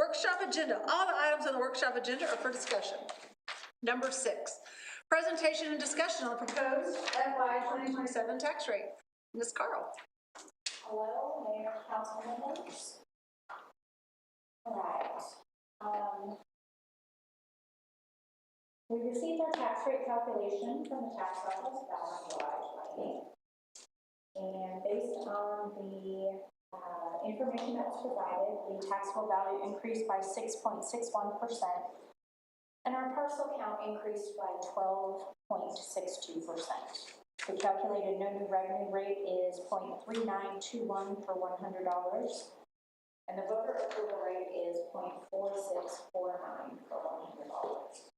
workshop agenda. All the items on the workshop agenda are for discussion. Number 6, presentation and discussion on the proposed FY 2027 tax rate. Ms. Carl. Hello, Mayor, council members. All right. We received our tax rate calculation from the tax office back on July 28th. And based on the information that was provided, the taxable value increased by 6.61%, and our parcel count increased by 12.62%. The calculated no new revenue rate is 0.3921 per $100, and the voter approval rate is 0.4649 per $100.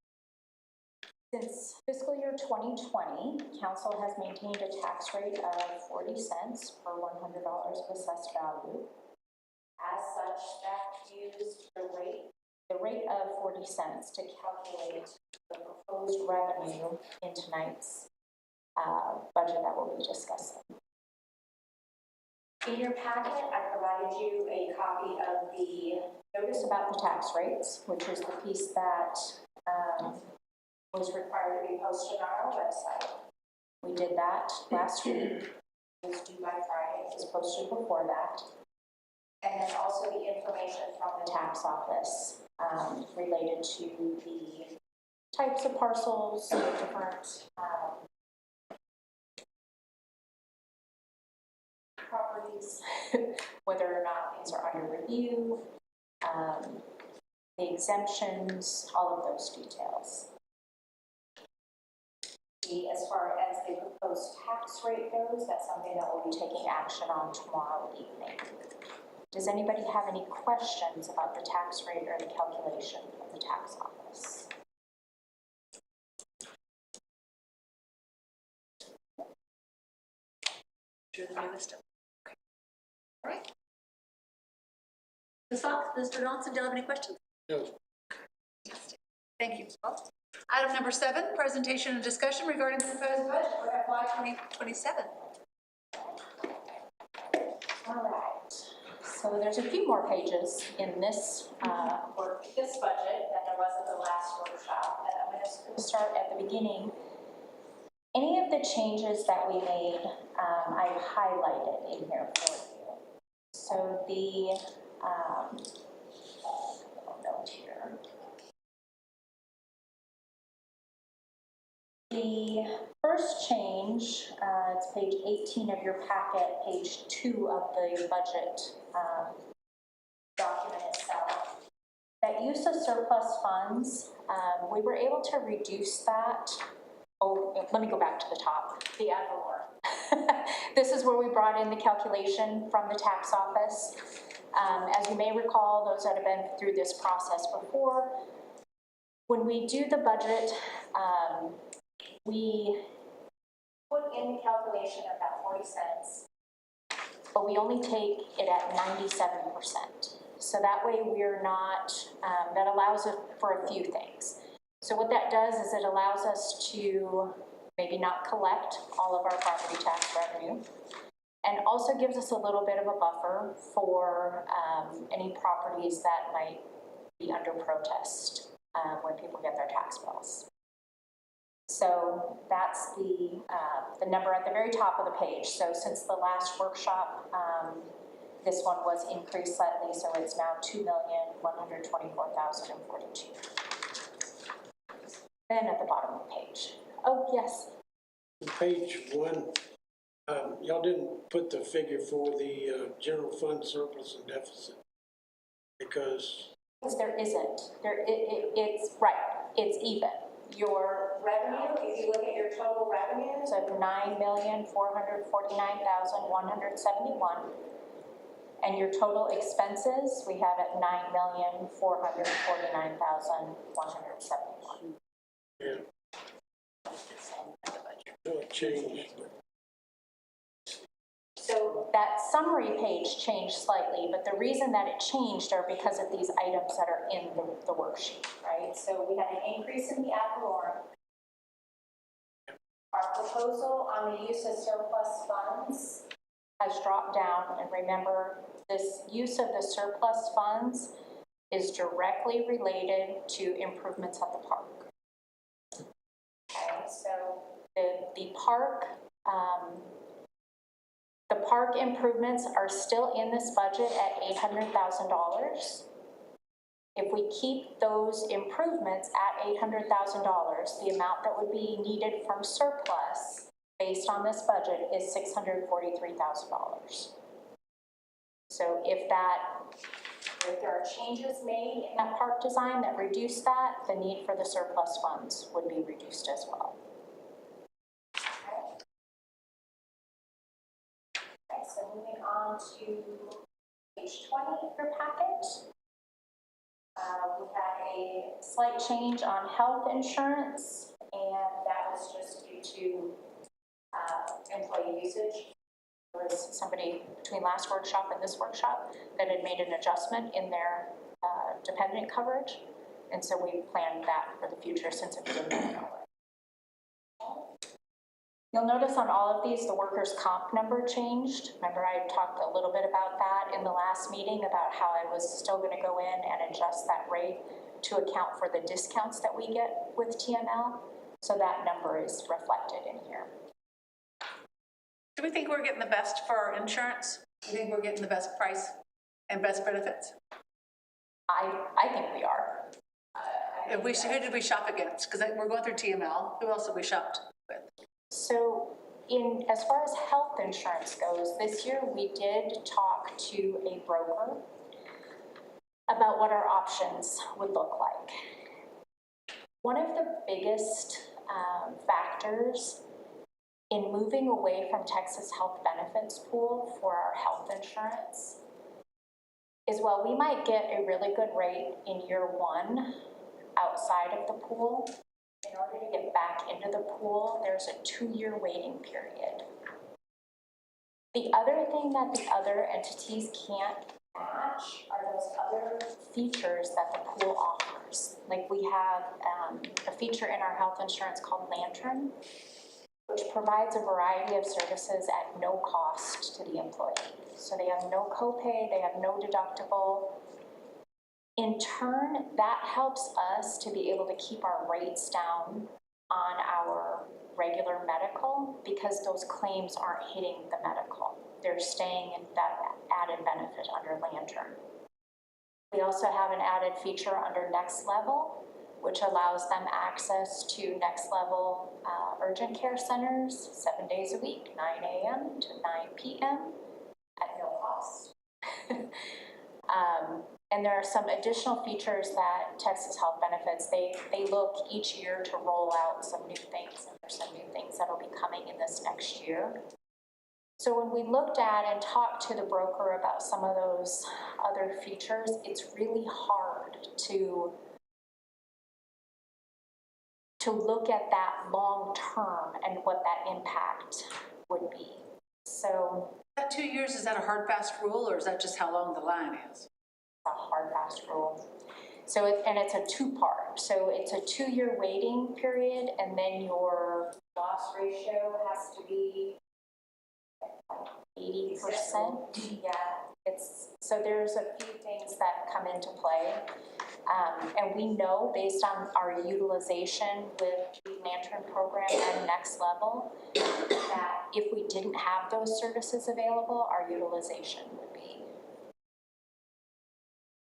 Since fiscal year 2020, Council has maintained a tax rate of 40 cents per $100 of assessed value. As such, staff used the rate of 40 cents to calculate the proposed revenue in tonight's budget that we'll be discussing. In your packet, I provided you a copy of the notice about the tax rates, which is the piece that was required to be posted on our website. We did that last week. It was due by Friday. It was posted before that. And then also the information from the tax office related to the types of parcels, the different properties, whether or not things are under review, the exemptions, all of those details. As far as the proposed tax rate goes, that's something that we'll be taking action on tomorrow evening. Does anybody have any questions about the tax rate or the calculation of the tax office? Sure, the newest stuff. Okay. All right. Ms. Fox, Mr. Johnson, do you have any questions? No. Thank you, Ms. Fox. Item number 7, presentation and discussion regarding the proposed budget for FY 2027. All right. So there's a few more pages in this this budget than there was at the last workshop, and I'm going to start at the beginning. Any of the changes that we made, I've highlighted in here for you. So the note here. The first change, it's page 18 of your packet, page 2 of the budget document itself. That use of surplus funds, we were able to reduce that. Oh, let me go back to the top, the ad valorem. This is where we brought in the calculation from the tax office. As you may recall, those that have been through this process before, when we do the budget, we put in the calculation of that 40 cents, but we only take it at 97%. So that way we're not, that allows it for a few things. So what that does is it allows us to maybe not collect all of our property tax revenue, and also gives us a little bit of a buffer for any properties that might be under protest when people get their tax bills. So that's the number at the very top of the page. So since the last workshop, this one was increased slightly, so it's now $2,124,042. Then at the bottom of the page. Oh, yes. Page 1, y'all didn't put the figure for the general fund surplus and deficit because there isn't. It's right. It's even. Your revenue, if you look at your total revenues of $9,449,171, and your total expenses we have at $9,449,171. yeah, no change. So that summary page changed slightly, but the reason that it changed are because of these items that are in the worksheet, right? So we had an increase in the ad valorem. Our proposal on the use of surplus funds has dropped down, and remember, this use of the surplus funds is directly related to improvements at the park. Okay, so the park improvements are still in this budget at $800,000. If we keep those improvements at $800,000, the amount that would be needed from surplus based on this budget is $643,000. So if there are changes made in that park design that reduce that, the need for the surplus funds would be reduced as well. Okay, so moving on to page 20 of your packet. We had a slight change on health insurance, and that was just due to employee usage. There was somebody between last workshop and this workshop that had made an adjustment in their dependent coverage, and so we planned that for the future since it was in there. You'll notice on all of these, the workers' comp number changed. Remember, I talked a little bit about that in the last meeting about how I was still going to go in and adjust that rate to account for the discounts that we get with TML. So that number is reflected in here. Do we think we're getting the best for our insurance? Do you think we're getting the best price and best benefits? I think we are. Who did we shop against? Because we're going through TML. Who else have we shopped with? So as far as health insurance goes, this year we did talk to a broker about what our options would look like. One of the biggest factors in moving away from Texas Health Benefits Pool for our health insurance is, while we might get a really good rate in year one outside of the pool, in order to get back into the pool, there's a 2-year waiting period. The other thing that the other entities can't match are those other features that the pool offers. Like we have a feature in our health insurance called Lantern, which provides a variety of services at no cost to the employee. So they have no copay, they have no deductible. In turn, that helps us to be able to keep our rates down on our regular medical because those claims aren't hitting the medical. They're staying in that added benefit under Lantern. We also have an added feature under Next Level, which allows them access to Next Level urgent care centers 7 days a week, 9 a.m. to 9 p.m. at no cost. And there are some additional features that Texas Health Benefits, they look each year to roll out some new things, and there's some new things that will be coming in this next year. So when we looked at and talked to the broker about some of those other features, it's really hard to look at that long term and what that impact would be. So That 2 years, is that a hard fast rule, or is that just how long the line is? a hard fast rule. So it's a 2-part. So it's a 2-year waiting period, and then your loss ratio has to be 80%. Yeah, so there's a few things that come into play. And we know based on our utilization with the Lantern program and Next Level that if we didn't have those services available, our utilization would be.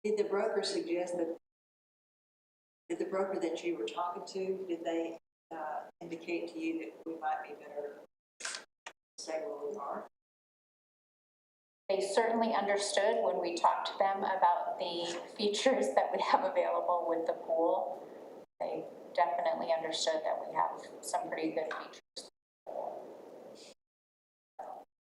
Did the broker suggest that, did the broker that you were talking to, did they indicate to you that we might be better to stay where we are? They certainly understood when we talked to them about the features that we have available with the pool. They definitely understood that we have some pretty good features.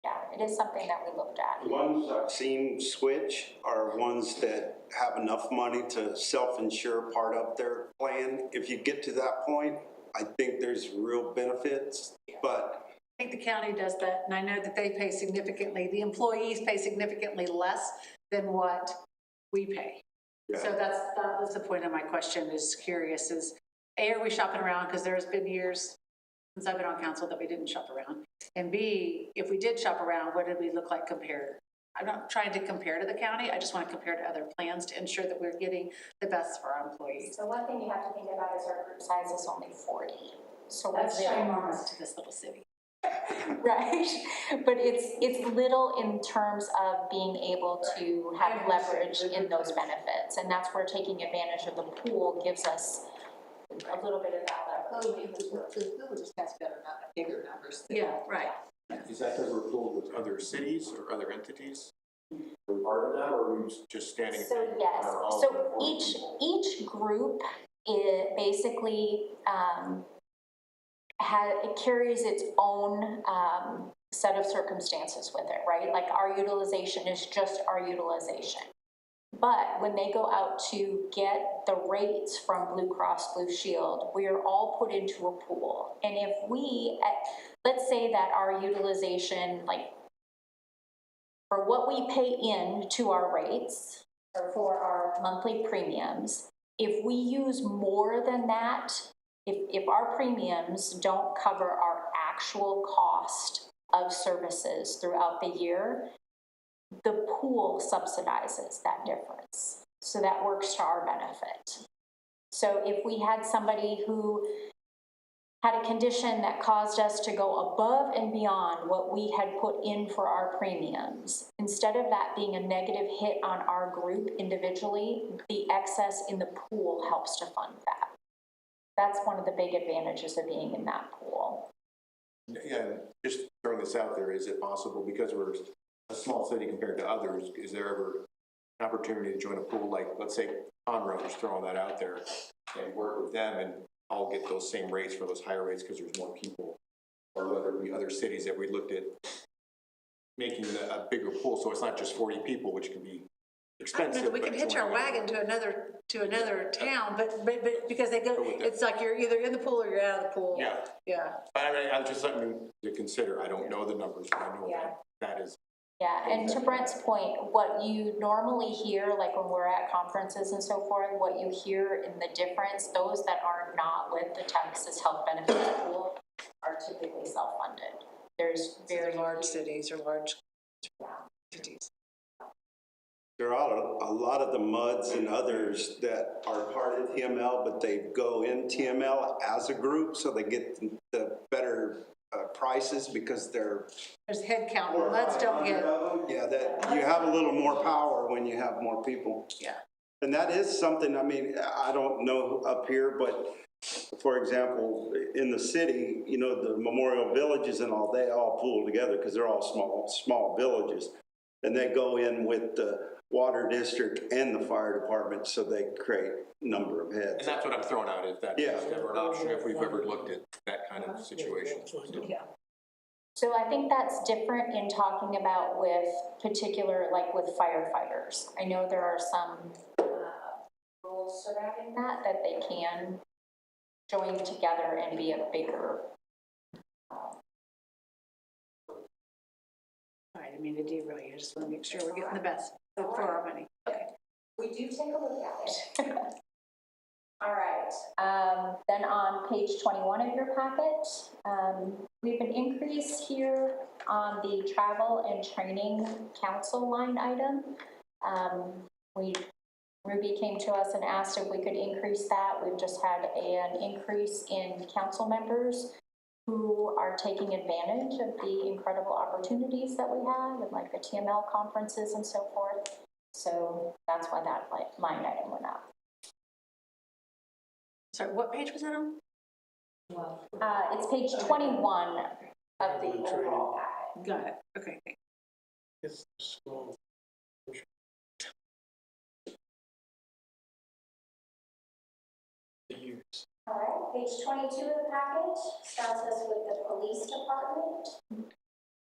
Yeah, it is something that we looked at. The ones I've seen switch are ones that have enough money to self-insure part of their plan. If you get to that point, I think there's real benefits, but I think the county does that, and I know that they pay significantly, the employees pay significantly less than what we pay. Yeah. So that was the point of my question, is curious, is A, are we shopping around? Because there's been years since I've been on council that we didn't shop around. And B, if we did shop around, what did we look like compared I'm not trying to compare to the county, I just want to compare to other plans to ensure that we're getting the best for our employees. So one thing you have to think about is our group size is only 40. So That's we're very ginormous to this little city. right? But it's little in terms of being able to have leverage in those benefits. And that's where taking advantage of the pool gives us a little bit of that leverage. The village has bigger numbers. Yeah, right. Is that because we're pooled with other cities or other entities? We're part of that, or are we just standing? So yes, so each group basically it carries its own set of circumstances with it, right? Like our utilization is just our utilization. But when they go out to get the rates from Blue Cross Blue Shield, we are all put into a pool. And if we, let's say that our utilization, like for what we pay in to our rates or for our monthly premiums, if we use more than that, if our premiums don't cover our actual cost of services throughout the year, the pool subsidizes that difference. So that works to our benefit. So if we had somebody who had a condition that caused us to go above and beyond what we had put in for our premiums, instead of that being a negative hit on our group individually, the excess in the pool helps to fund that. That's one of the big advantages of being in that pool. Yeah, just throwing this out there, is it possible, because we're a small city compared to others, is there ever an opportunity to join a pool, like, let's say Conroe, just throwing that out there, and work with them and all get those same rates for those higher rates because there's more people? Or whether it be other cities that we looked at making a bigger pool, so it's not just 40 people, which can be expensive. We can but hitch our joining- wagon to another town, but because they go, it's like you're either in the pool or you're out of the pool. Yeah. Yeah. I mean, I'm just something to consider. I don't know the numbers, but I know Yeah. that is. Yeah, and to Brent's point, what you normally hear, like when we're at conferences and so forth, what you hear in the difference, those that are not with the Texas Health Benefits Pool are typically self-funded. There's very Large cities or large cities. There are a lot of the MUDs and others that are part of TML, but they go in TML as a group, so they get the better prices because they're. There's head count, let's don't get. Yeah, that you have a little more power when you have more people. Yeah. And that is something, I mean, I don't know up here, but for example, in the city, you know, the Memorial Villages and all, they all pool together because they're all small villages. And they go in with the water district and the fire department, so they create a number of heads. And that's what I'm throwing out, is that Yeah. is ever an option if we've ever looked at that kind of situation. Yeah. So I think that's different in talking about with particular, like with firefighters. I know there are some rules surrounding that they can join together and be a bigger. All right, I mean, to derail you, I just want to make sure we're getting the best for our money. Okay. We do take a look at it. All right, then on page 21 of your packet, we have an increase here on the travel and training council line item. Ruby came to us and asked if we could increase that. We've just had an increase in council members who are taking advantage of the incredible opportunities that we have and like the TML conferences and so forth. So that's why that line item went up. Sorry, what page was that on? It's page 21 of the overall packet. Got it, okay. It's small. The use. All right, page 22 of the packet starts us with the police department.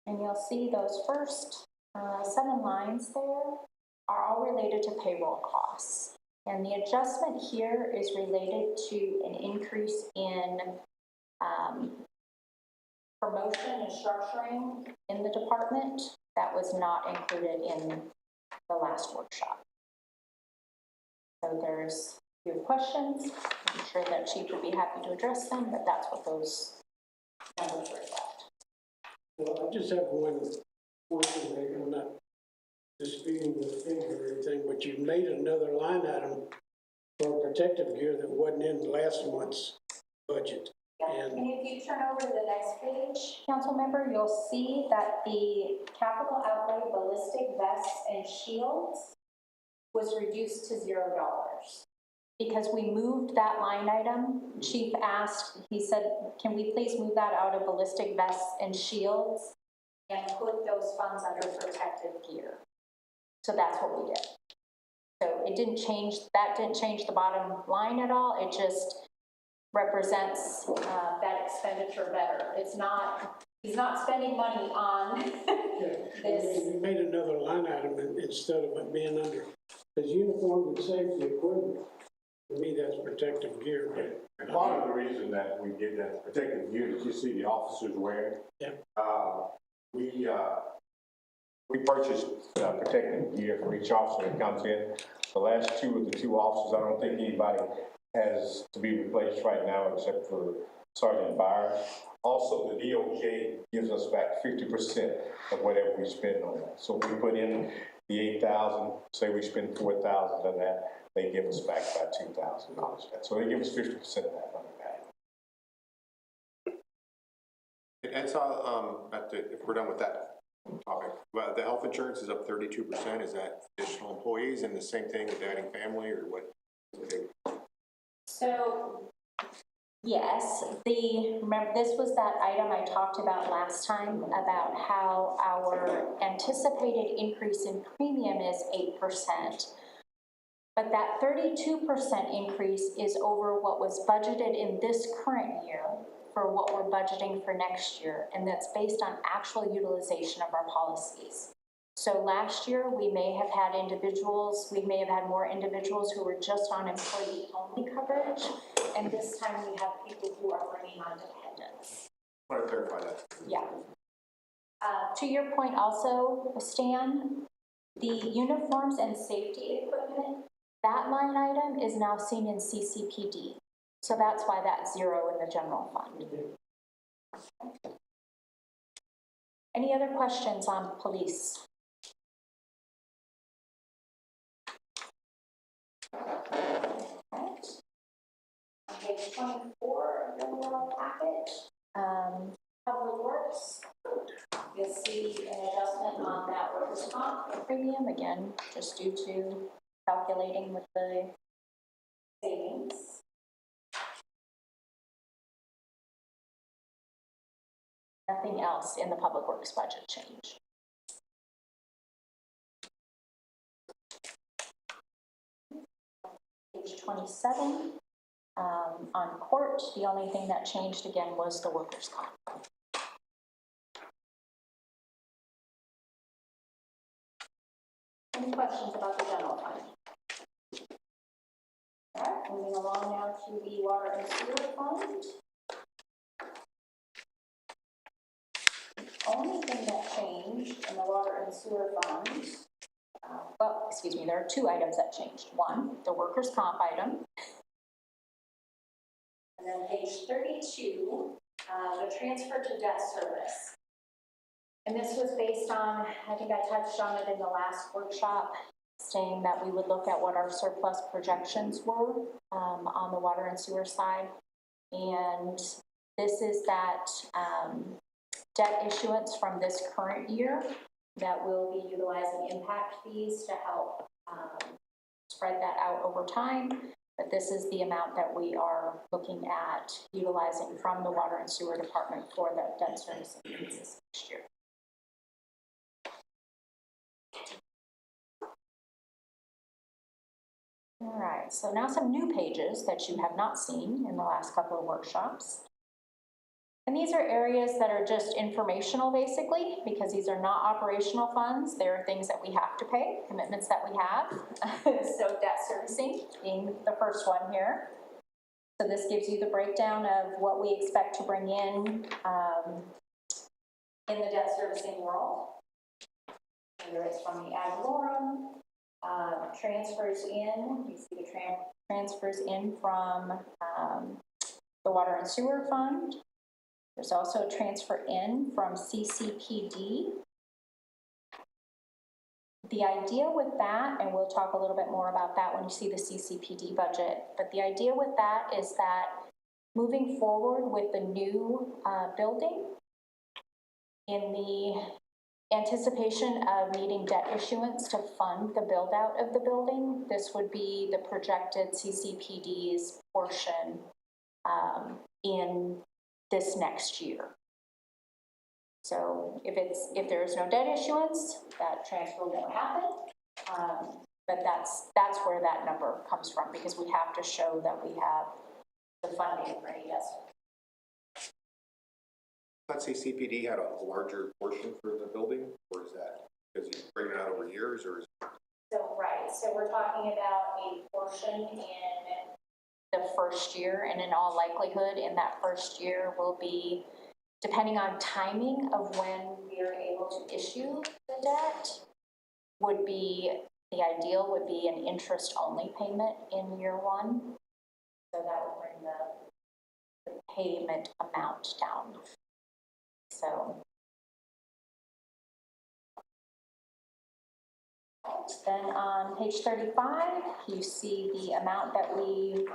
And you'll see those first 7 lines there are all related to payroll costs. And the adjustment here is related to an increase in promotion and structuring in the department that was not included in the last workshop. So there's a few questions. I'm sure that Chief would be happy to address them, but that's what those numbers reflect. Well, I just have one thing, I'm not disputing the figure or anything, but you made another line item for protective gear that wasn't in last month's budget. And if you turn over to the next page, council member, you'll see that the capital outlay ballistic vests and shields was reduced to $0. Because we moved that line item, Chief asked, he said, can we please move that out of ballistic vests and shields and put those funds under protective gear? So that's what we did. So it didn't change, that didn't change the bottom line at all. It just represents that expenditure better. It's not, he's not spending money on this. You made another line item instead of it being under, because uniform and safety equipment, to me, that's protective gear. And part of the reason that we did that protective gear is you see the officers wearing. Yeah. We purchased protective gear for each officer that comes in. The last two of the two officers, I don't think anybody has to be replaced right now except for Sergeant Byers. Also, the DOJ gives us back 50% of whatever we spend on that. So we put in the $8,000, say we spend $4,000 on that, they give us back about $2,000. So they give us 50% of that money back. And so, if we're done with that topic, but the health insurance is up 32%. Is that additional employees, and the same thing with adding family, or what? So, yes, remember, this was that item I talked about last time about how our anticipated increase in premium is 8%. But that 32% increase is over what was budgeted in this current year for what we're budgeting for next year, and that's based on actual utilization of our policies. So last year, we may have had more individuals who were just on employee-only coverage, and this time we have people who are bringing on dependents. I want to clarify that. Yeah. To your point also, Stan, the uniforms and safety equipment, that line item is now seen in CCPD. So that's why that's $0 in the general fund. Any other questions on police? Right. On page 24 of the overall packet, Public Works, you'll see an adjustment on that workers' comp premium, again, just due to calculating with the savings. Nothing else in the Public Works budget change. Page 27, on court, the only thing that changed again was the workers' comp. Any questions about the general fund? All right, moving along now to the water and sewer fund. The only thing that changed in the water and sewer fund, there are two items that changed. One, the workers' comp item. And then page 32, the transfer to debt service. And this was based on, I think I touched on it in the last workshop, saying that we would look at what our surplus projections were on the water and sewer side. And this is that debt issuance from this current year that will be utilizing impact fees to help spread that out over time. But this is the amount that we are looking at utilizing from the water and sewer department for the debt service increases next year. All right, so now some new pages that you have not seen in the last couple of workshops. And these are areas that are just informational, basically, because these are not operational funds. They are things that we have to pay, commitments that we have. So debt servicing being the first one here. So this gives you the breakdown of what we expect to bring in the debt servicing world. Whether it's from the ad valorem, transfers in, you see the transfers in from the water and sewer fund. There's also a transfer in from CCPD. The idea with that, and we'll talk a little bit more about that when you see the CCPD budget, but the idea with that is that moving forward with the new building, in the anticipation of needing debt issuance to fund the build out of the building, this would be the projected CCPD's portion in this next year. So if there is no debt issuance, that transfer will never happen. But that's where that number comes from, because we have to show that we have the funding ready, yes. That CCPD had a larger portion for the building, or is that because you bring it out over years, or is it? So, right, so we're talking about a portion in the first year, and in all likelihood, in that first year will be, depending on timing of when we are able to issue the debt, would be, the ideal would be an interest-only payment in year one. So that would bring the payment amount down. So then on page 35, you see the amount that we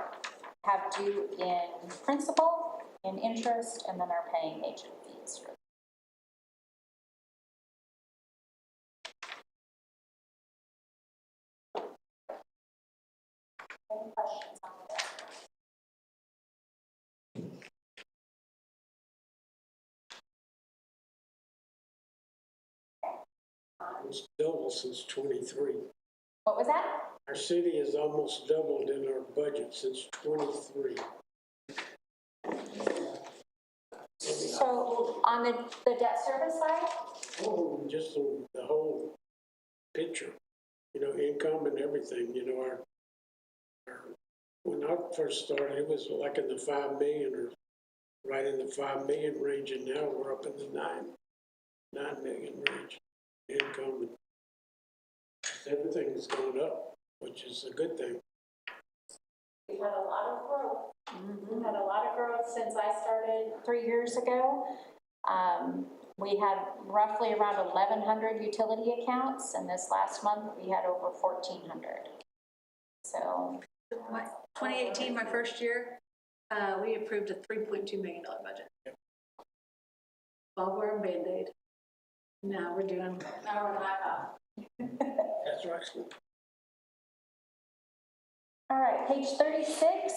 have due in principal, in interest, and then are paying agent fees. Any questions on that? It's doubled since '23. What was that? Our city has almost doubled in our budget since '23. So on the debt service side? Oh, just the whole picture, you know, income and everything, you know, our when I first started, it was like in the 5 million or right in the 5 million range, and now we're up in the 9 million range. Income, everything is going up, which is a good thing. We've had a lot of growth. We've had a lot of growth since I started 3 years ago. We had roughly around 1,100 utility accounts, and this last month we had over 1,400. So 2018, my first year, we approved a $3.2 million budget. Well, we're on Band-Aid. Now we're back up. That's right. all right, page 36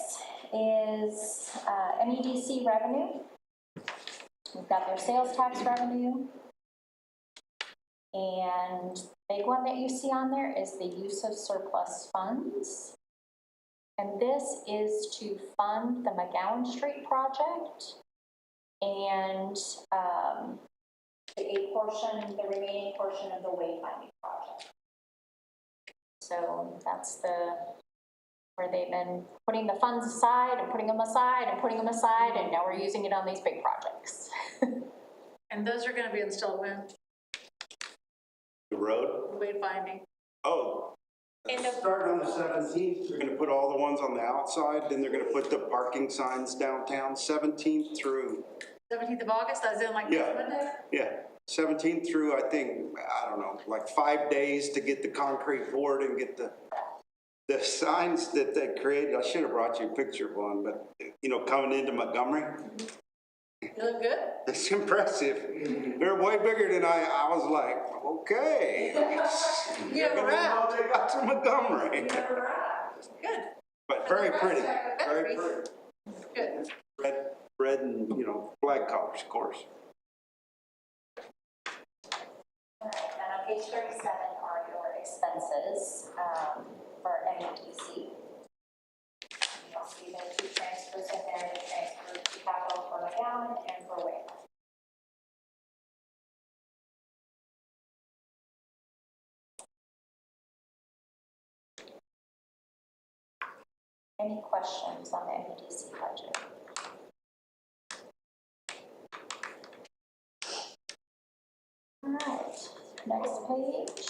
is MEDC revenue. We've got their sales tax revenue. And the big one that you see on there is the use of surplus funds. And this is to fund the McGowan Street project and the remaining portion of the wayfinding project. So that's where they've been putting the funds aside and putting them aside and putting them aside, and now we're using it on these big projects. And those are going to be installed when? The road? Wayfinding. Oh. In the- Starting on the 17th, they're gonna put all the ones on the outside, then they're gonna put the parking signs downtown, 17th through, 17th of August, as in like Yeah. this Monday? yeah, 17th through, I think, I don't know, like 5 days to get the concrete poured and get the signs that they created. I should have brought you a picture of one, but, you know, coming into Montgomery, You look good. it's impressive. They're way bigger than I was like, okay. You have a wrap. They got to Montgomery. You have a wrap. Good. But very pretty, very Good. pretty. Good. Red and, you know, flag colors, of course. All right, and on page 37 are your expenses for MEDC. You'll see the two transfers in there, the transfer to capital for McGowan and for Wayne. Any questions on the MEDC budget? All right, next page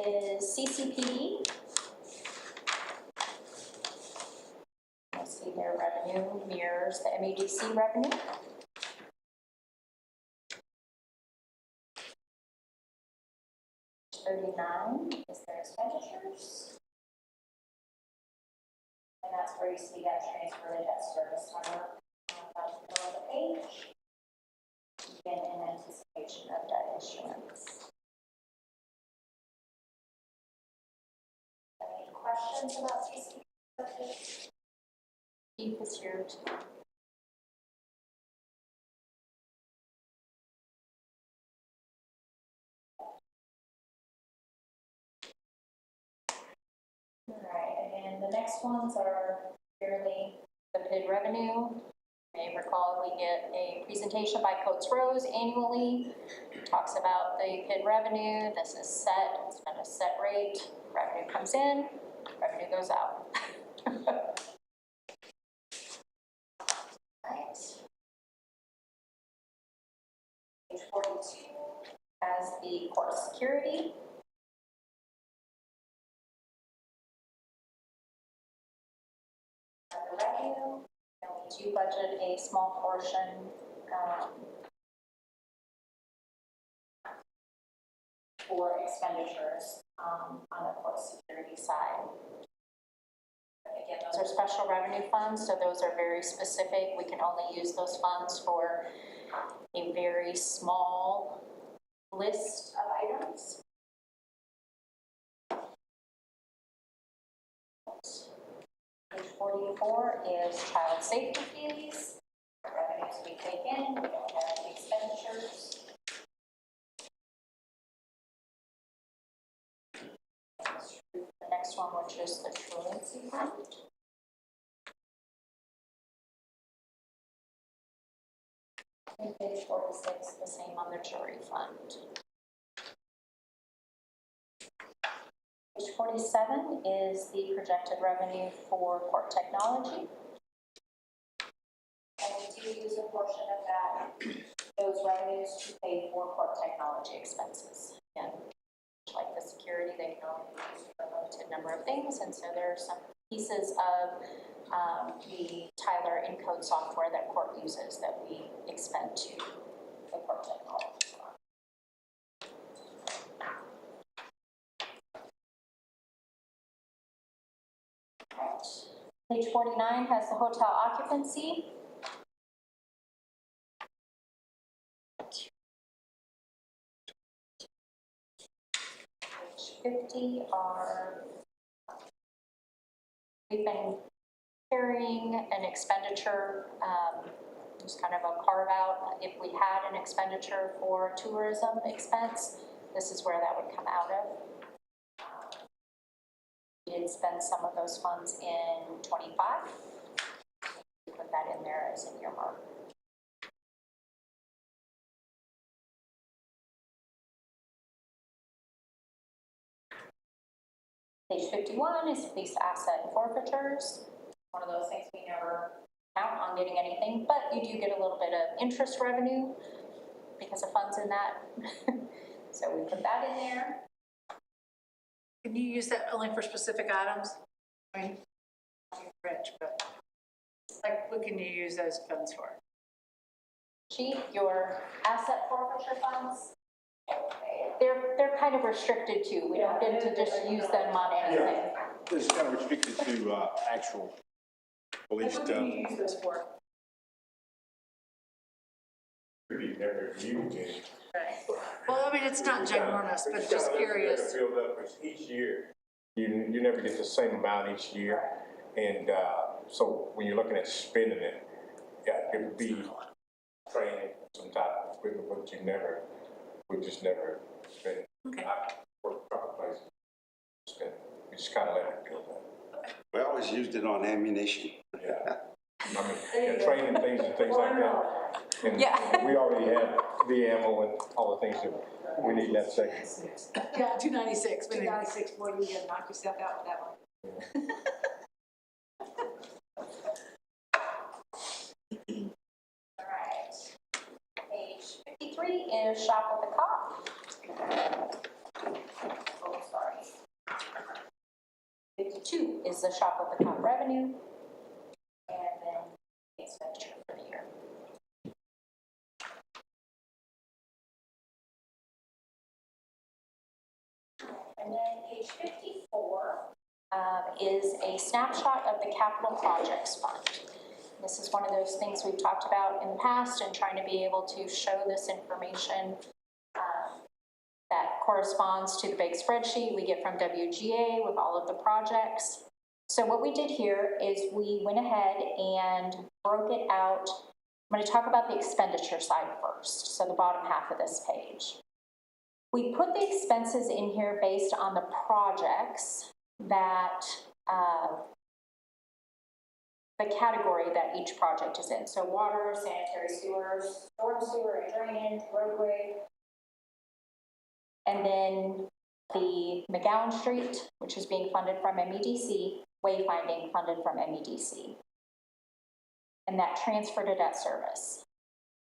is CCPD. You'll see their revenue mirrors the MEDC revenue. $39 is expenditures. And that's where you see that transfer to debt service number about the middle of the page. Again, in anticipation of debt issuance. Any questions about CC? Keith is here too. All right, and the next ones are fairly the PID revenue. You may recall we get a presentation by Coates Rose annually. It talks about the PID revenue. This is set, it's been a set rate. Revenue comes in, revenue goes out. Right. Page 42 has the court security. The revenue, and we do budget a small portion for expenditures on the court security side. Again, those are special revenue funds, so those are very specific. We can only use those funds for a very small list of items. Page 44 is child safety fees. Revenues we take in, we don't have any expenditures. The next one, which is the truancy fund. And page 46, the same on the jury fund. Page 47 is the projected revenue for court technology. And we do use a portion of that, those revenues to pay for court technology expenses. Again, like the security, they can only use for a limited number of things, and so there are some pieces of the Tyler Encode software that court uses that we expend to the court technology fund. Right. Page 49 has the hotel occupancy. Page 50 are, we've been carrying an expenditure, just kind of a carve out. If we had an expenditure for tourism expense, this is where that would come out of. We did spend some of those funds in 25. We put that in there as an earmark. Page 51 is police asset forfeitures. One of those things we never count on getting anything, but you do get a little bit of interest revenue because of funds in that. So we put that in there. Can you use that only for specific items? I mean, you're rich, but like, what can you use those funds for? Chief, your asset forfeiture funds, they're kind of restricted too. We don't get to just use them on anything. It's kind of restricted to actual police What stuff. can you use those for? Really never used it. Right. Well, I mean, it's not ginormous, but just curious. Build up, 'cause each year, you never get the same amount each year. And so when you're looking at spending it, yeah, it would be training, some type of equipment, but we just never spend it. Okay. I work for a place, spend it. We just kind of let it build up. We always used it on ammunition. Yeah. I mean, and training things and things like that. And Yeah. we already had the ammo and all the things that we need in that section. Yeah, 296. 296, boy, you gotta knock yourself out with that one. All right. Page 53 is shop with the cop. Oh, sorry. 52 is the shop with the cop revenue. And then the expenditure for the year. And then page 54 is a snapshot of the Capital Projects Fund. This is one of those things we've talked about in the past and trying to be able to show this information that corresponds to the big spreadsheet we get from WGA with all of the projects. So what we did here is we went ahead and broke it out. I'm going to talk about the expenditure side first, so the bottom half of this page. We put the expenses in here based on the projects that, the category that each project is in. So water, sanitary sewer, storm sewer and drainage, roadway. And then the McGowan Street, which is being funded from MEDC, wayfinding funded from MEDC. And that transfer to debt service.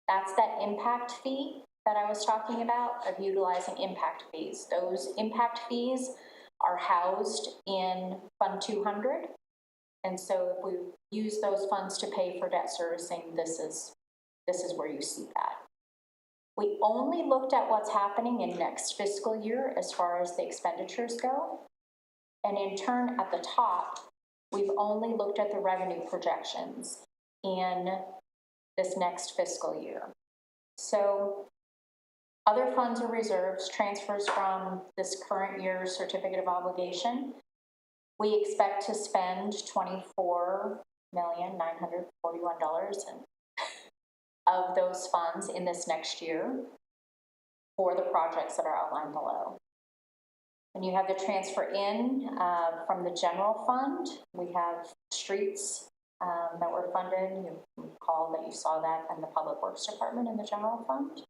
That's that impact fee that I was talking about of utilizing impact fees. Those impact fees are housed in Fund 200. And so if we use those funds to pay for debt servicing, this is where you see that. We only looked at what's happening in next fiscal year as far as the expenditures go. And in turn, at the top, we've only looked at the revenue projections in this next fiscal year. So other funds or reserves, transfers from this current year's certificate of obligation, we expect to spend $24,941 of those funds in this next year for the projects that are outlined below. And you have the transfer in from the general fund. We have streets that were funded. You recall that you saw that in the Public Works Department in the general fund.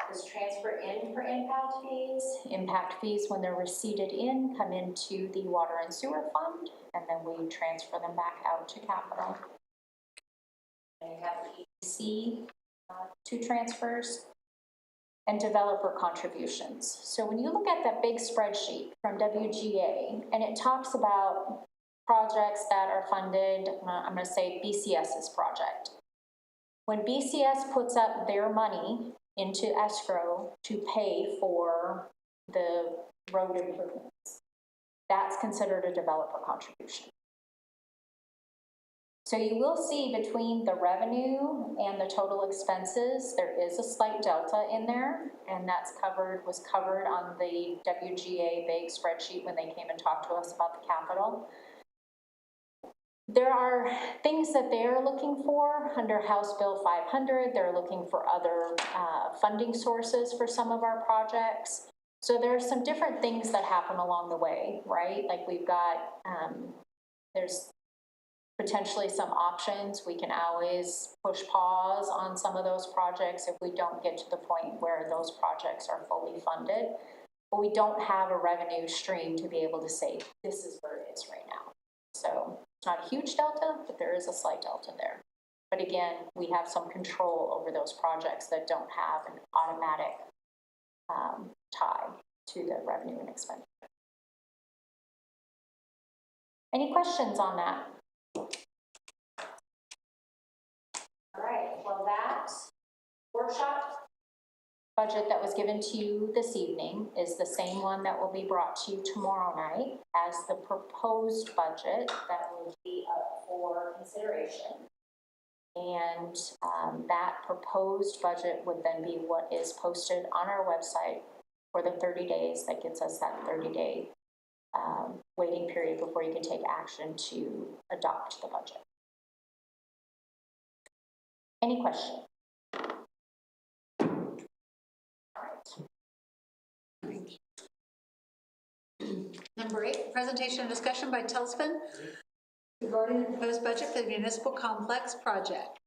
This transfer in for impact fees. Impact fees, when they're receipted in, come into the water and sewer fund, and then we transfer them back out to capital. And you have the EDC, 2 transfers, and developer contributions. So when you look at that big spreadsheet from WGA, and it talks about projects that are funded, I'm going to say BCS's project. When BCS puts up their money into escrow to pay for the road improvements, that's considered a developer contribution. So you will see between the revenue and the total expenses, there is a slight delta in there, and that's was covered on the WGA big spreadsheet when they came and talked to us about the capital. There are things that they're looking for under House Bill 500. They're looking for other funding sources for some of our projects. So there are some different things that happen along the way, right? Like we've got, there's potentially some options. We can always push pause on some of those projects if we don't get to the point where those projects are fully funded. But we don't have a revenue stream to be able to say, this is where it is right now. So it's not a huge delta, but there is a slight delta there. But again, we have some control over those projects that don't have an automatic tie to the revenue and expenditure. Any questions on that? All right, well, that workshop budget that was given to you this evening is the same one that will be brought to you tomorrow night as the proposed budget that will be up for consideration. And that proposed budget would then be what is posted on our website for the 30 days. That gives us that 30-day waiting period before you can take action to adopt the budget. Any questions? Number 8, presentation and discussion by Tellepsen regarding the proposed budget for the Municipal Complex Project.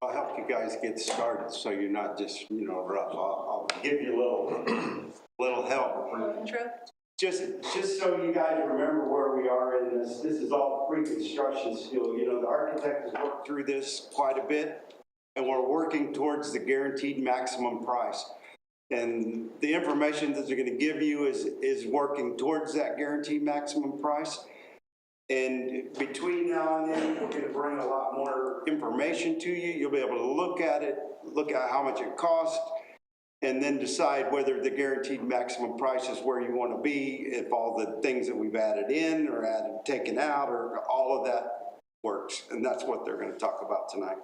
I'll help you guys get started so you're not just, rough. I'll give you a little help. Intro. Just so you guys remember where we are in this is all pre-construction still. The architect has worked through this quite a bit, and we're working towards the guaranteed maximum price. And the information that they're going to give you is working towards that guaranteed maximum price. And between now and then, we're gonna bring a lot more information to you. You'll be able to look at it, look at how much it costs, and then decide whether the guaranteed maximum price is where you want to be, if all the things that we've added in or taken out, or all of that works. And that's what they're going to talk about tonight.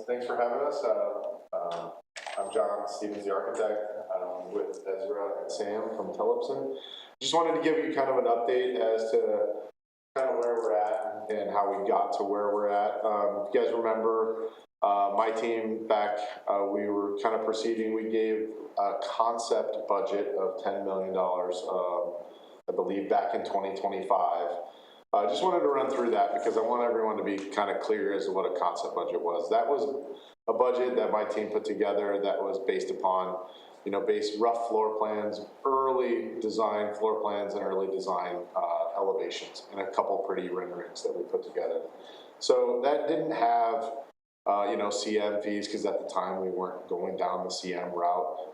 Thanks for having us. I'm John Stevens, the architect, with Ezra and Sam from Tellepsen. Just wanted to give you kind of an update as to kind of where we're at and how we got to where we're at. If you guys remember, my team back, we were kind of proceeding, we gave a concept budget of $10 million, I believe back in 2025. I just wanted to run through that because I want everyone to be kind of clear as to what a concept budget was. That was a budget that my team put together that was based upon, based rough floor plans, early design floor plans and early design elevations, and a couple pretty renderings that we put together. So that didn't have CM fees, because at the time we weren't going down the CM route,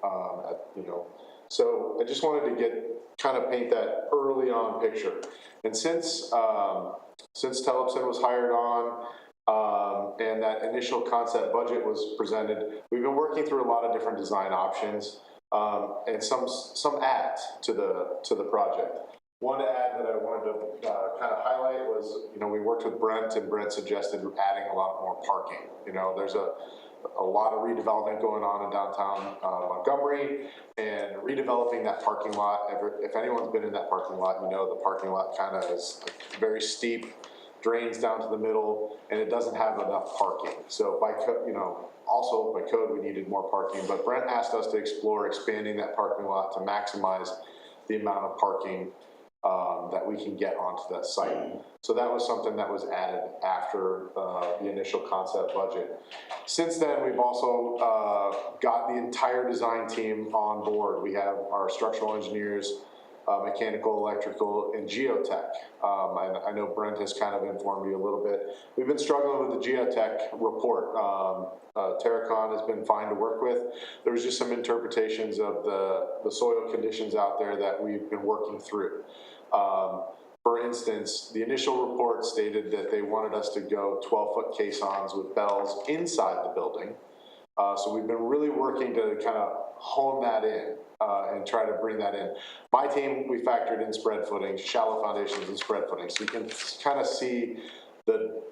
So I just wanted to paint that early on picture. And since Tellepsen was hired on, and that initial concept budget was presented, we've been working through a lot of different design options, and some adds to the project. One ad that I wanted to kind of highlight was, we worked with Brent, and Brent suggested adding a lot more parking. There's a lot of redevelopment going on in downtown Montgomery, and redeveloping that parking lot. If anyone's been in that parking lot, the parking lot kind of is very steep, drains down to the middle, and it doesn't have enough parking. So by code, we needed more parking, but Brent asked us to explore expanding that parking lot to maximize the amount of parking that we can get onto that site. So that was something that was added after the initial concept budget. Since then, we've also got the entire design team on board. We have our structural engineers, mechanical, electrical, and geotech. I know Brent has kind of informed you a little bit. We've been struggling with the geotech report. Terracon has been fine to work with. There was just some interpretations of the soil conditions out there that we've been working through. For instance, the initial report stated that they wanted us to go 12-foot caissons with bells inside the building. So we've been really working to kind of hone that in and try to bring that in. My team, we factored in spread footings, shallow foundations and spread footings. So you can kind of see the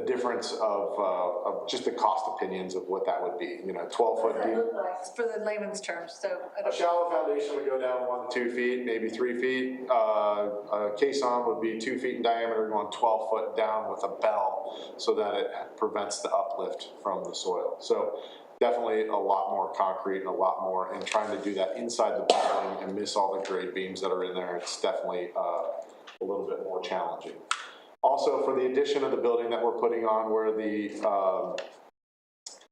difference of just the cost opinions of what that would be. 12-foot deep. For the layman's terms, so. A shallow foundation would go down 1 to 2 feet, maybe 3 feet. A caisson would be 2 feet in diameter, going 12 foot down with a bell so that it prevents the uplift from the soil. So definitely a lot more concrete and a lot more, and trying to do that inside the building and miss all the grade beams that are in there, it's definitely a little bit more challenging. Also, for the addition of the building that we're putting on where the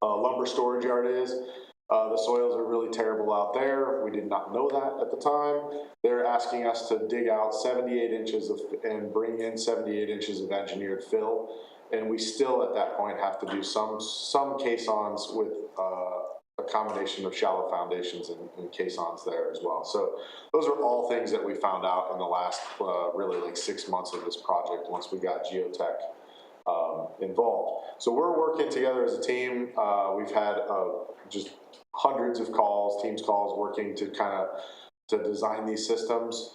lumber storage yard is, the soils are really terrible out there. We did not know that at the time. They're asking us to dig out 78 inches and bring in 78 inches of engineered fill. And we still at that point have to do some caissons with a combination of shallow foundations and caissons there as well. So those are all things that we found out in the last really like 6 months of this project once we got geotech involved. So we're working together as a team. We've had just hundreds of calls, teams calls, working to to design these systems.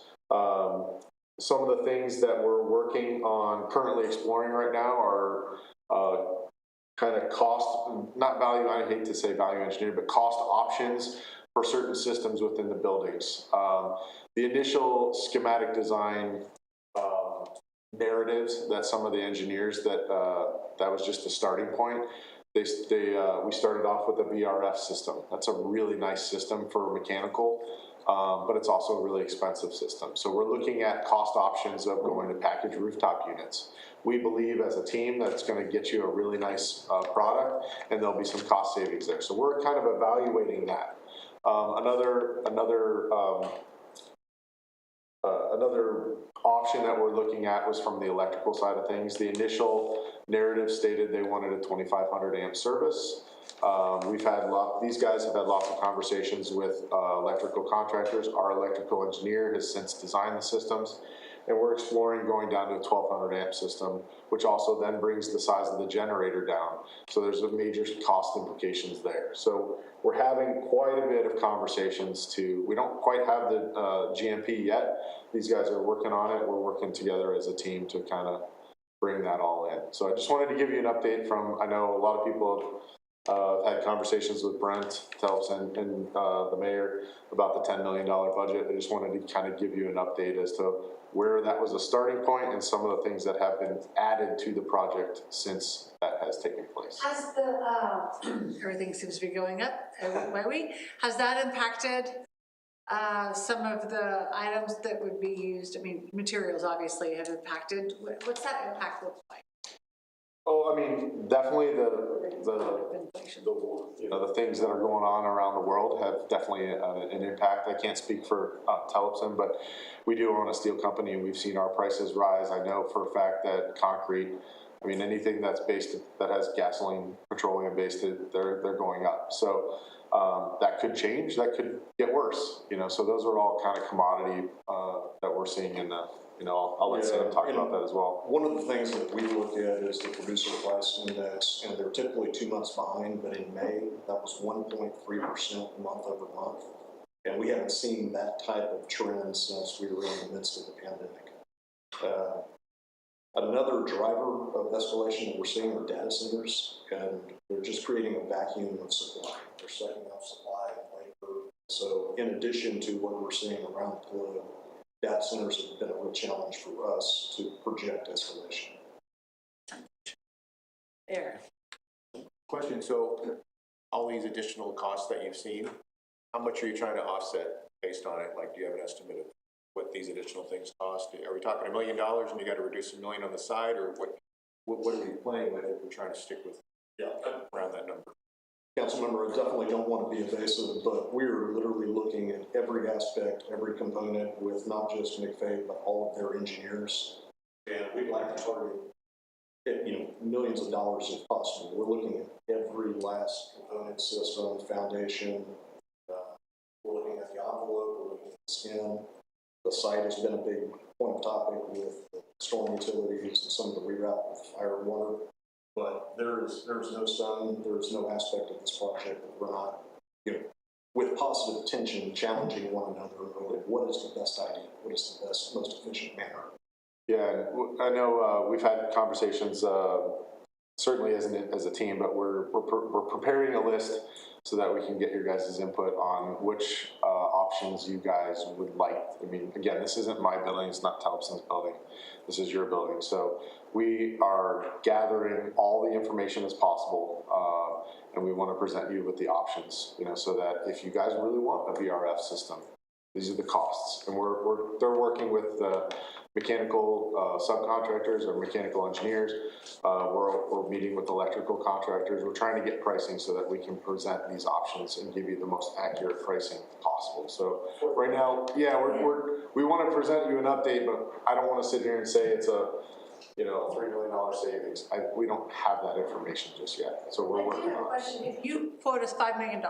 Some of the things that we're working on, currently exploring right now, are kind of cost, not value, I hate to say value engineering, but cost options for certain systems within the buildings. The initial schematic design narratives that some of the engineers that was just the starting point. We started off with a VRF system. That's a really nice system for mechanical, but it's also a really expensive system. So we're looking at cost options of going to package rooftop units. We believe as a team that's going to get you a really nice product, and there'll be some cost savings there. So we're kind of evaluating that. Another option that we're looking at was from the electrical side of things. The initial narrative stated they wanted a 2,500 amp service. These guys have had lots of conversations with electrical contractors. Our electrical engineer has since designed the systems, and we're exploring going down to a 1200 amp system, which also then brings the size of the generator down. So there's a major cost implications there. So we're having quite a bit of conversations we don't quite have the GMP yet. These guys are working on it. We're working together as a team to kind of bring that all in. So I just wanted to give you an update I know a lot of people have had conversations with Brent Tellepsen and the mayor about the $10 million budget. I just wanted to kind of give you an update as to where that was a starting point and some of the things that have been added to the project since that has taken place. Has the, everything seems to be going up, has that impacted some of the items that would be used? I mean, materials obviously have impacted. What's that impact look like? Oh, I mean, definitely the things that are going on around the world have definitely an impact. I can't speak for Tellepsen, but we do own a steel company and we've seen our prices rise. I know for a fact that concrete, I mean, anything that has gasoline, petroleum based, they're going up. So that could change, that could get worse, so those are all kind of commodity that we're seeing in the, I'll let Sam talk about that as well. One of the things that we look at is the producer price index, and they're typically 2 months behind, but in May, that was 1.3% month over month. And we haven't seen that type of trend since we were in the midst of the pandemic. Another driver of escalation that we're seeing are data centers, and they're just creating a vacuum of supply. They're sucking up supply and labor. So in addition to what we're seeing around the globe, data centers have been a real challenge for us to project escalation. There. Question, so all these additional costs that you've seen, how much are you trying to offset based on it? Like, do you have an estimate of what these additional things cost? Are we talking $1 million and you got to reduce $1 million on the side, or what are we playing with if we're trying to stick with around that number? Councilmember, I definitely don't want to be evasive, but we're literally looking at every aspect, every component with not just McFay, but all of their engineers. And we'd like to target, millions of dollars if possible. We're looking at every last component, system, foundation. We're looking at the envelope, we're looking at the skin. The site has been a big point of topic with storm utilities and some of the reroute with fire and water. But there's no stone, there's no aspect of this project that we're not, with positive tension, challenging one another. What is the best idea? What is the best, most efficient manner? Yeah, I know we've had conversations, certainly as a team, but we're preparing a list so that we can get your guys' input on which options you guys would like. I mean, again, this isn't my building, it's not Tellepsen's building, this is your building. So we are gathering all the information as possible, and we want to present you with the options, so that if you guys really want a VRF system, these are the costs. And they're working with mechanical subcontractors or mechanical engineers. We're meeting with electrical contractors. We're trying to get pricing so that we can present these options and give you the most accurate pricing possible. So right now, yeah, we want to present you an update, but I don't want to sit here and say it's a $3 million savings. We don't have that information just yet. So we're working on it. Question: if you quote us $5 million,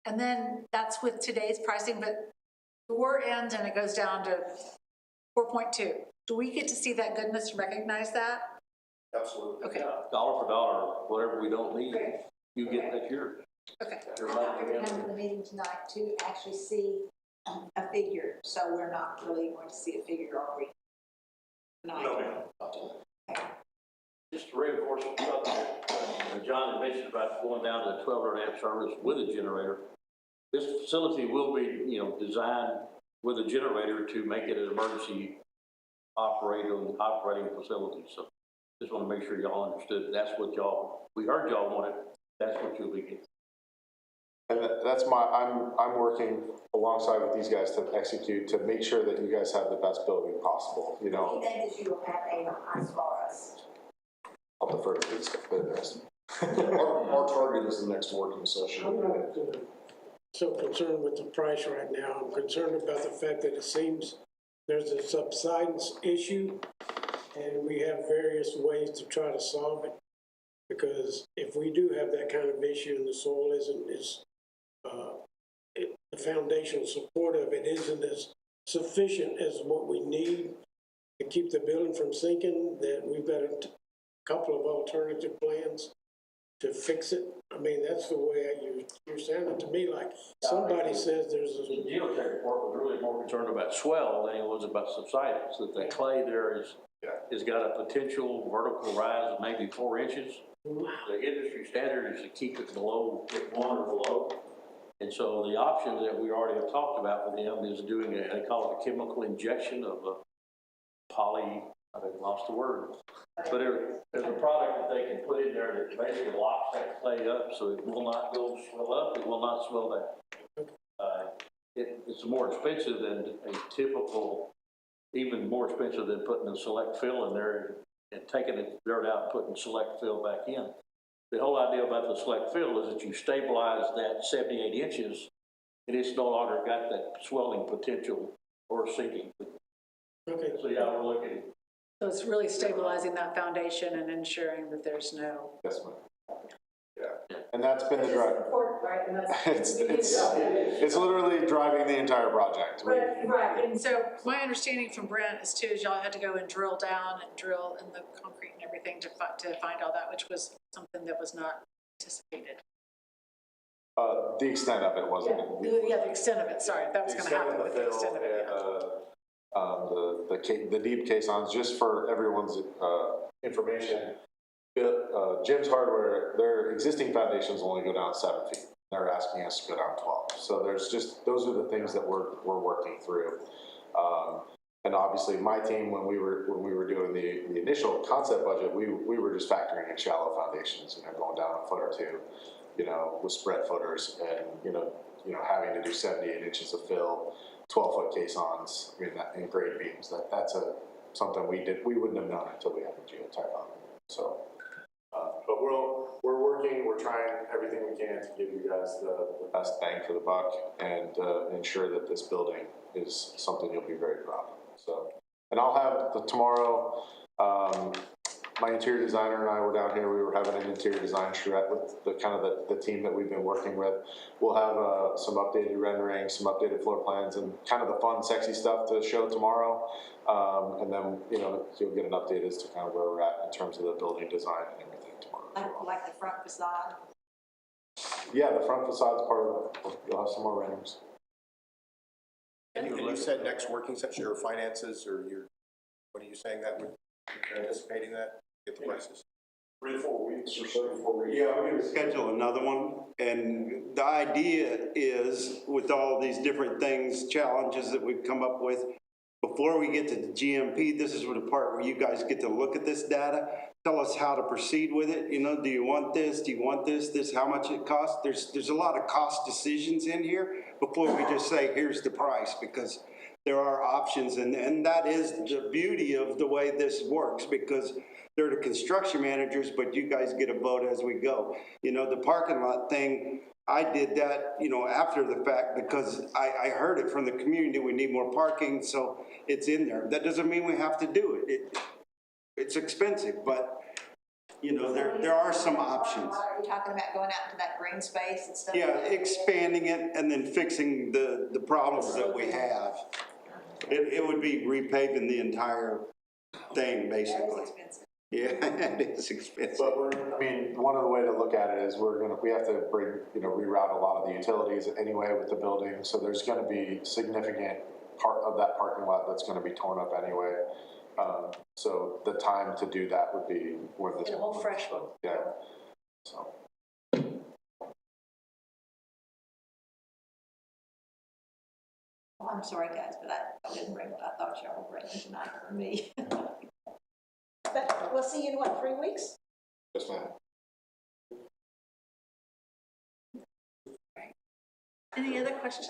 and then that's with today's pricing, but the war ends and it goes down to 4.2. Do we get to see that goodness and recognize that? Absolutely. Okay. Yeah, dollar for dollar, whatever we don't need, you get that year. Okay. I thought we were coming to the meeting tonight to actually see a figure, so we're not really going to see a figure, are we? Tonight. Just to reinforce what John had mentioned about going down to 1200 amp service with a generator. This facility will be, designed with a generator to make it an emergency operating facility. So just want to make sure y'all understood that's what we heard y'all wanted. That's what you'll be getting. And that's I'm working alongside with these guys to execute, to make sure that you guys have the best building possible, Do you think that you will have a price for us? I'll defer to these guys. Our target is the next working session. I'm not so concerned with the price right now. I'm concerned about the fact that it seems there's a subsidence issue, and we have various ways to try to solve it. Because if we do have that kind of issue and the soil the foundational support of it isn't as sufficient as what we need to keep the building from sinking, that we've got a couple of alternative plans to fix it. I mean, that's the way you're sounding to me like somebody says there's The a, geotech report was really more concerned about swell than it was about subsidence, that the clay there has got a potential vertical rise of maybe 4 inches. The industry standard is to keep it below 1 or below. And so the option that we already have talked about with them is doing they call it a chemical injection of a I've lost the word. But there's a product that they can put in there that basically locks that clay up so it will not swell up, it will not swell down. It's more expensive than a typical, even more expensive than putting a select fill in there and taking the dirt out and putting select fill back in. The whole idea about the select fill is that you stabilize that 78 inches and it's no longer got that swelling potential or sinking. okay. So yeah, we're looking. So it's really stabilizing that foundation and ensuring that there's no. Yes, ma'am. Yeah, and that's been the It's drive. important, right? And that's, It's literally driving the entire project. right. And so my understanding from Brent is too, is y'all had to go and drill down and drill in the concrete and everything to find all that, which was something that was not anticipated. The extent of it wasn't. Yeah, the extent of it, sorry, that was gonna happen, but the extent of it, yeah. The deep caissons, just for everyone's information, Jim's Hardware, their existing foundations only go down 7 feet. They're asking us to go down 12. So those are the things that we're working through. And obviously my team, when we were doing the initial concept budget, we were just factoring in shallow foundations, going down a foot or two, with spread footers and, having to do 78 inches of fill, 12-foot caissons, and grade beams. That's something we wouldn't have known until we had the geotech on it. So, but we're working, we're trying everything we can to give you guys the best bang for the buck and ensure that this building is something you'll be very proud of. So, and I'll have tomorrow, my interior designer and I were down here. We were having an interior design charrette with the team that we've been working with. We'll have some updated renderings, some updated floor plans, and kind of the fun, sexy stuff to show tomorrow. And then, you'll get an update as to kind of where we're at in terms of the building design and everything tomorrow. Like the front facade. Yeah, the front facade's part of it. You'll have some more renderings. And you said next working session, your finances, or what are you saying that we're anticipating that? Get the prices? 3 to 4 weeks or so before we. Yeah, we're gonna schedule another one, and the idea is, with all these different things, challenges that we've come up with, before we get to the GMP, this is the part where you guys get to look at this data, tell us how to proceed with it. Do you want this? Do you want this? How much it costs? There's a lot of cost decisions in here before we just say, here's the price, because there are options, and that is the beauty of the way this works, because they're the construction managers, but you guys get a vote as we go. The parking lot thing, I did that, after the fact, because I heard it from the community, we need more parking, so it's in there. That doesn't mean we have to do it. It's expensive, but, there are some options. Are you talking about going out into that green space and stuff? Yeah, expanding it and then fixing the problems that we have. It would be repaving the entire thing, basically. That's expensive. Yeah, it is expensive. But one of the way to look at it is we have to reroute a lot of the utilities anyway with the building. So there's going to be significant part of that parking lot that's going to be torn up anyway. So the time to do that would be when this. A whole fresh one. Yeah. So. Well, I'm sorry, guys, but I didn't bring what I thought y'all were bringing tonight for me. But we'll see you in what, 3 weeks? Yes, ma'am. Any other questions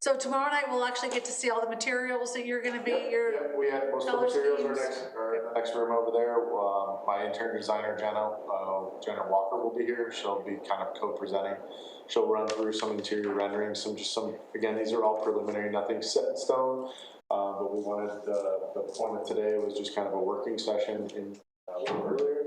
so tomorrow night we'll actually get to see all the materials that you're going to be We had most of the materials are in the next room over there. My interior designer Jenna Walker will be here. She'll be kind of co-presenting. She'll run through some interior renderings, again, these are all preliminary, nothing set in stone. But we wanted the point of today was just kind of a working session a little earlier.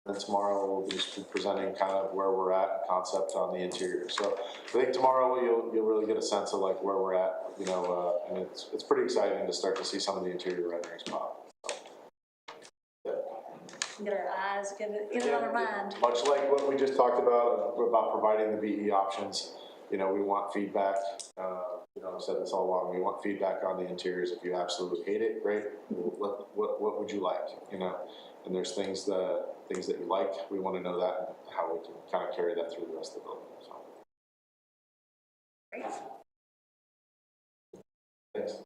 And tomorrow we'll be presenting kind of where we're at, concept on the interior. So I think tomorrow you'll really get a sense of like where we're at, you know, and it's pretty exciting to start to see some of the interior renderings pop. So, yeah. Get our eyes, get it on our mind. Much like what we just talked about providing the BE options, you know, we want feedback. You know, I've said this all along. We want feedback on the interiors. If you absolutely hate it, great. What would you like? You know, and there's things that you like. We want to know that and how we can kind of carry that through the rest of the building. So. Great. Thanks.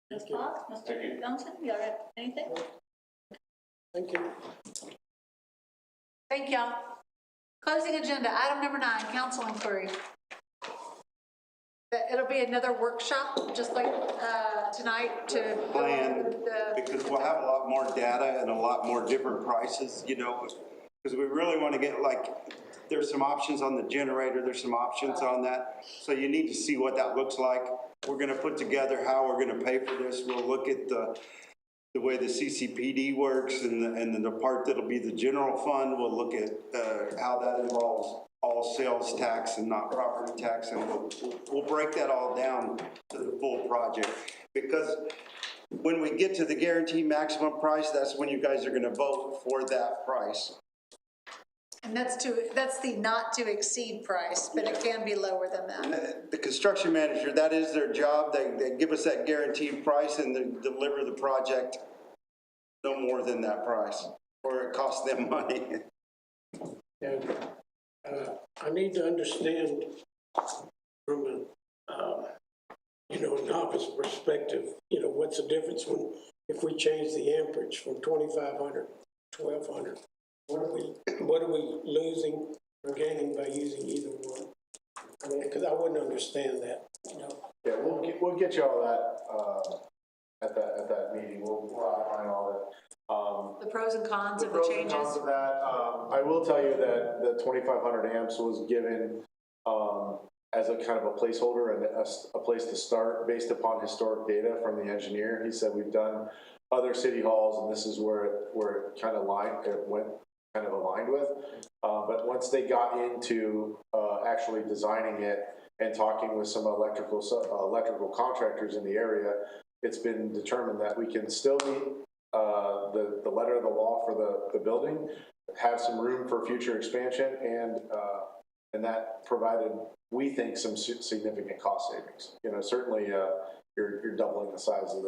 Ms. Fox, Mr. Johnson, you all got anything? Thank you. Thank y'all. Closing agenda, item number 9, council inquiry. It'll be another workshop, just like tonight, to Plan, because we'll have a lot more data and a lot more different prices, you know, because we really want to get, like, there's some options on the generator, there's some options on that, so you need to see what that looks like. We're going to put together how we're going to pay for this. We'll look at the way the CCPD works and then the part that'll be the general fund. We'll look at how that involves all sales tax and not property tax, and we'll break that all down to the full project. Because when we get to the guaranteed maximum price, that's when you guys are going to vote for that price. And that's the not to exceed price, but it can be lower than that. The construction manager, that is their job. They give us that guaranteed price and they deliver the project no more than that price, or it costs them money. Yeah. I need to understand from a, you know, novice perspective, you know, what's the difference if we change the amperage from 2,500 to 1,200? What are we losing or gaining by using either one? I mean, because I wouldn't understand that, you know. Yeah, we'll get you all that at that meeting. We'll outline all that. The pros and cons of the pros changes. and cons of that. I will tell you that the 2,500 amps was given as a kind of a placeholder and a place to start based upon historic data from the engineer. He said we've done other city halls, and this is where it kind of aligned with. But once they got into actually designing it and talking with some electrical contractors in the area, it's been determined that we can still meet the letter of the law for the building, have some room for future expansion, and that provided, we think, some significant cost savings. You know, certainly you're doubling the size of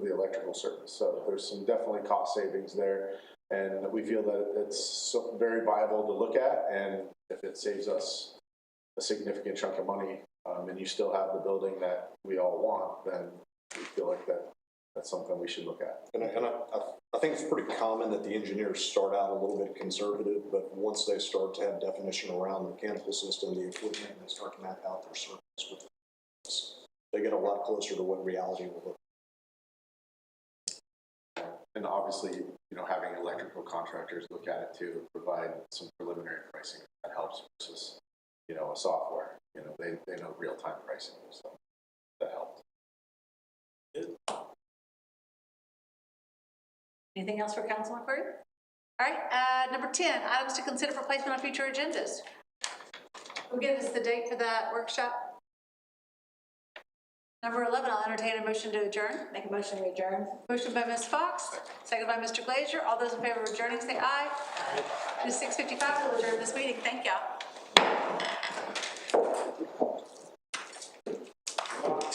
the electrical service, so there's some definitely cost savings there, and we feel that it's very viable to look at, and if it saves us a significant chunk of money, and you still have the building that we all want, then we feel like that's something we should look at. And I think it's pretty common that the engineers start out a little bit conservative, but once they start to have definition around the mechanical system, the equipment, and they start to map out their circuits, they get a lot closer to what reality will look like. And obviously, you know, having electrical contractors look at it to provide some preliminary pricing that helps versus, you know, a software. You know, they know real-time pricing, so that helped. Anything else for council inquiry? All right, number 10, items to consider for placement on future agendas. Who gives us the date for that workshop? Number 11, I'll entertain a motion to adjourn. Make a motion to adjourn. Motion by Ms. Fox, second by Mr. Glazier. All those in favor of adjourning say aye. It is 6:55, we'll adjourn this meeting. Thank y'all.